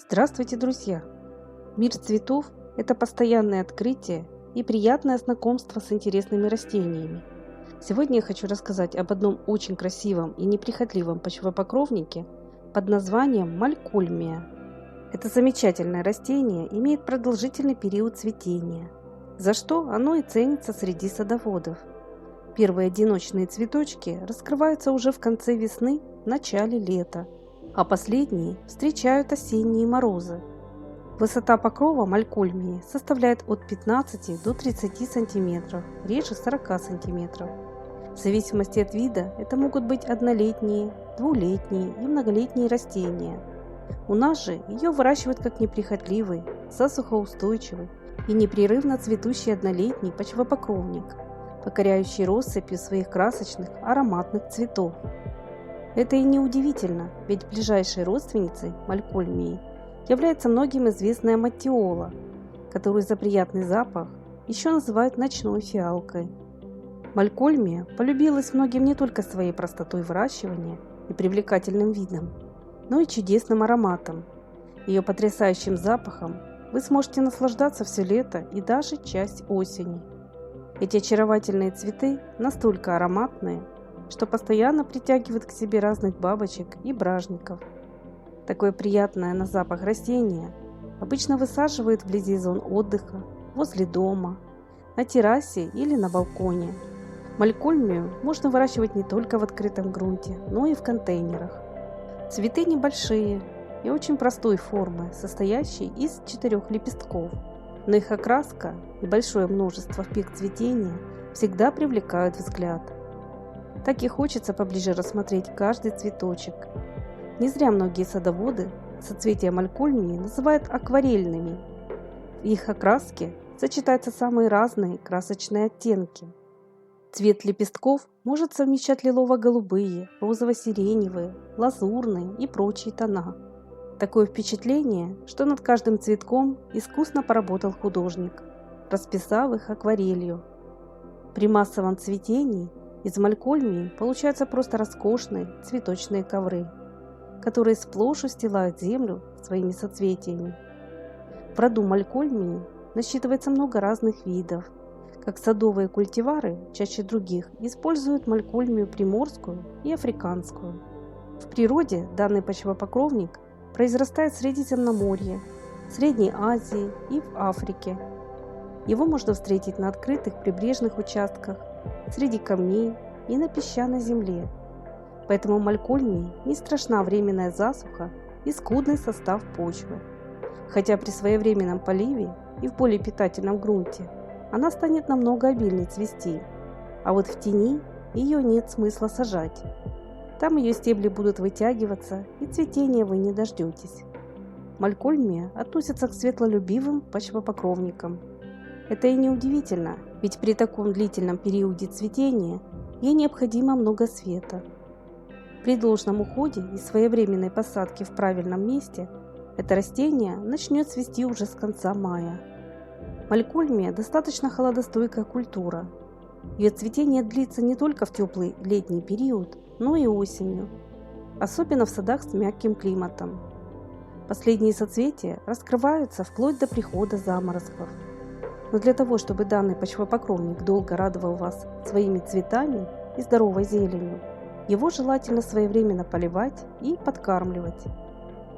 Здравствуйте, друзья! Мир цветов– это постоянное открытие и приятное знакомство с интересными растениями. Сегодня я хочу рассказать об одном очень красивом и неприхотливом почвопокровнике под названием малькольмия. Это замечательное растение имеет продолжительный период цветения, за что оно и ценится среди садоводов. Первые одиночные цветочки раскрываются уже в конце весны, в начале лета, а последние встречают осенние морозы. Высота покрова малькольмии составляет от 15 до 30 см, реже 40 см. В зависимости от вида это могут быть однолетние, двулетние и многолетние растения. У нас же ее выращивают как неприхотливый, засухоустойчивый и непрерывно цветущий однолетний почвопокровник, покоряющий россыпью своих красочных ароматных цветов. Это и не удивительно, ведь ближайшей родственницей малькольмии является многим известная маттиола, которую за приятный запах еще называют ночной фиалкой. Малькольмия полюбилась многим не только своей простотой выращивания и привлекательным видом, но и чудесным ароматом. Ее потрясающим запахом вы сможете наслаждаться все лето и даже часть осени. Эти очаровательные цветы настолько ароматные, что постоянно притягивают к себе разных бабочек и бражников. Такое приятное на запах растение обычно высаживают вблизи зон отдыха, возле дома, на террасе или на балконе. Малькольмию можно выращивать не только в открытом грунте, но и в контейнерах. Цветы небольшие и очень простой формы, состоящие из 4 лепестков, но их окраска и большое множество в пик цветения всегда привлекают взгляд. Так и хочется поближе рассмотреть каждый цветочек. Не зря многие садоводы соцветия малькольмии называют акварельными. В их окраске сочетаются самые разные красочные оттенки. Цвет лепестков может совмещать лилово-голубые, розово-сиреневые, лазурные и прочие тона. Такое впечатление, что над каждым цветком искусно поработал художник, расписав их акварелью. При массовом цветении из малькольмии получаются просто роскошные цветочные ковры, которые сплошь устилают землю своими соцветиями. В роду малькольмии насчитывается много разных видов. Как садовые культивары чаще других используют малькольмию приморскую и африканскую. В природе данный почвопокровник произрастает в Средиземноморье, Средней Азии и в Африке. Его можно встретить на открытых прибрежных участках, среди камней и на песчаной земле. Поэтому малькольмии не страшна временная засуха и скудный состав почвы. Хотя при своевременном поливе и в более питательном грунте она станет намного обильнее цвести, а вот в тени ее нет смысла сажать. Там ее стебли будут вытягиваться, и цветения вы не дождетесь. Малькольмия относится к светлолюбивым почвопокровникам. Это и не удивительно, ведь при таком длительном периоде цветения ей необходимо много света. При должном уходе и своевременной посадке в правильном месте это растение начнет цвести уже с конца мая. Малькольмия достаточно холодостойкая культура. Ее цветение длится не только в теплый летний период, но и осенью, особенно в садах с мягким климатом. Последние соцветия раскрываются вплоть до прихода заморозков. Но для того, чтобы данный почвопокровник долго радовал вас своими цветами и здоровой зеленью, его желательно своевременно поливать и подкармливать.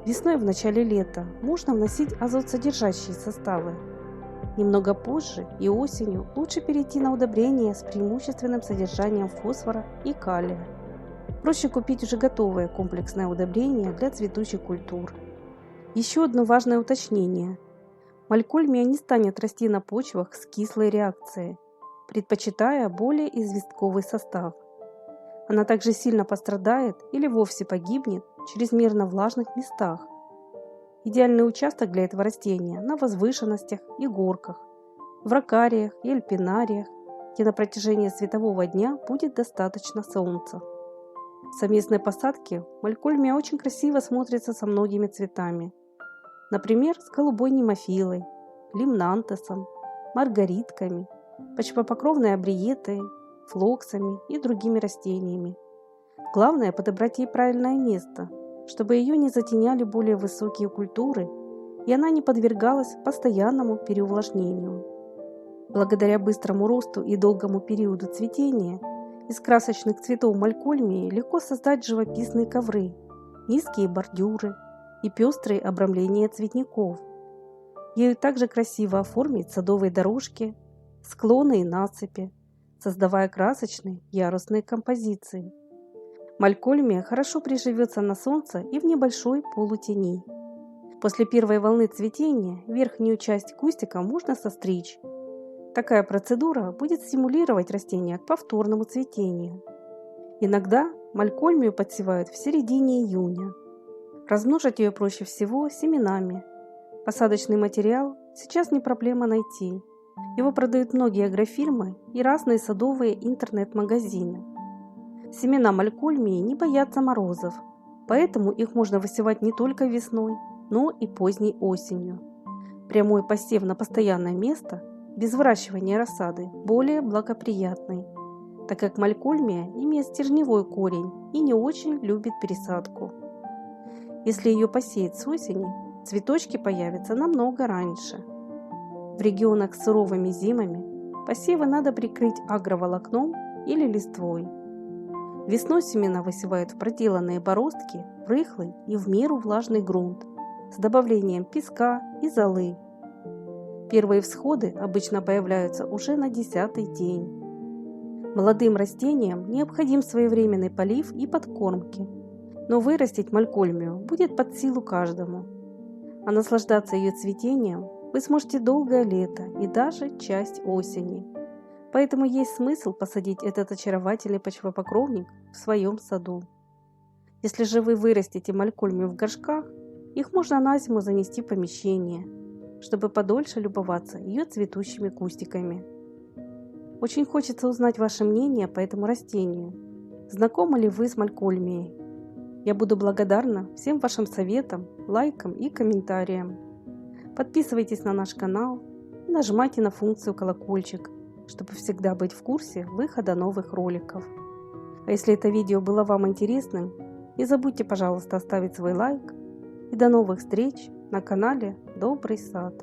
Весной в начале лета можно вносить азотсодержащие составы. Немного позже и осенью лучше перейти на удобрения с преимущественным содержанием фосфора и калия. Проще купить уже готовое комплексное удобрение для цветущих культур. Еще одно важное уточнение. Малькольмия не станет расти на почвах с кислой реакцией, предпочитая более известковый состав. Она также сильно пострадает или вовсе погибнет в чрезмерно влажных местах. Идеальный участок для этого растения на возвышенностях и горках, в рокариях и альпинариях, где на протяжении светового дня будет достаточно солнца. В совместной посадке малькольмия очень красиво смотрится со многими цветами. Например, с голубой немофилой, лимнантесом, маргаритками, почвопокровной абриетой, флоксами и другими растениями. Главное подобрать ей правильное место, чтобы ее не затеняли более высокие культуры и она не подвергалась постоянному переувлажнению. Благодаря быстрому росту и долгому периоду цветения из красочных цветов малькольмии легко создать живописные ковры, низкие бордюры и пестрые обрамления цветников. Ею также красиво оформить садовые дорожки, склоны и насыпи, создавая красочные ярусные композиции. Малькольмия хорошо приживется на солнце и в небольшой полутени. После первой волны цветения верхнюю часть кустика можно состричь. Такая процедура будет стимулировать растение к повторному цветению. Иногда малькольмию подсевают в середине июня. Размножить ее проще всего семенами. Посадочный материал сейчас не проблема найти. Его продают многие агрофирмы и разные садовые интернет-магазины. Семена малькольмии не боятся морозов, поэтому их можно высевать не только весной, но и поздней осенью. Прямой посев на постоянное место, без выращивания рассады, более благоприятный, так как малькольмия имеет стержневой корень и не очень любит пересадку. Если ее посеять с осени, цветочки появятся намного раньше. В регионах с суровыми зимами посевы надо прикрыть агроволокном или листвой. Весной семена высевают в проделанные бороздки, в рыхлый и в меру влажный грунт с добавлением песка и золы. Первые всходы обычно появляются уже на 10-й день. Молодым растениям необходим своевременный полив и подкормки, но вырастить малькольмию будет под силу каждому. А наслаждаться ее цветением вы сможете долгое лето и даже часть осени. Поэтому есть смысл посадить этот очаровательный почвопокровник в своем саду. Если же вы вырастите малькольмию в горшках, их можно на зиму занести в помещение, чтобы подольше любоваться ее цветущими кустиками. Очень хочется узнать ваше мнение по этому растению. Знакомы ли вы с малькольмией? Я буду благодарна всем вашим советам, лайкам и комментариям. Подписывайтесь на наш канал и нажимайте на функцию колокольчик, чтобы всегда быть в курсе выхода новых роликов. А если это видео было вам интересным, не забудьте, пожалуйста, оставить свой лайк. И до новых встреч на канале Добрый сад.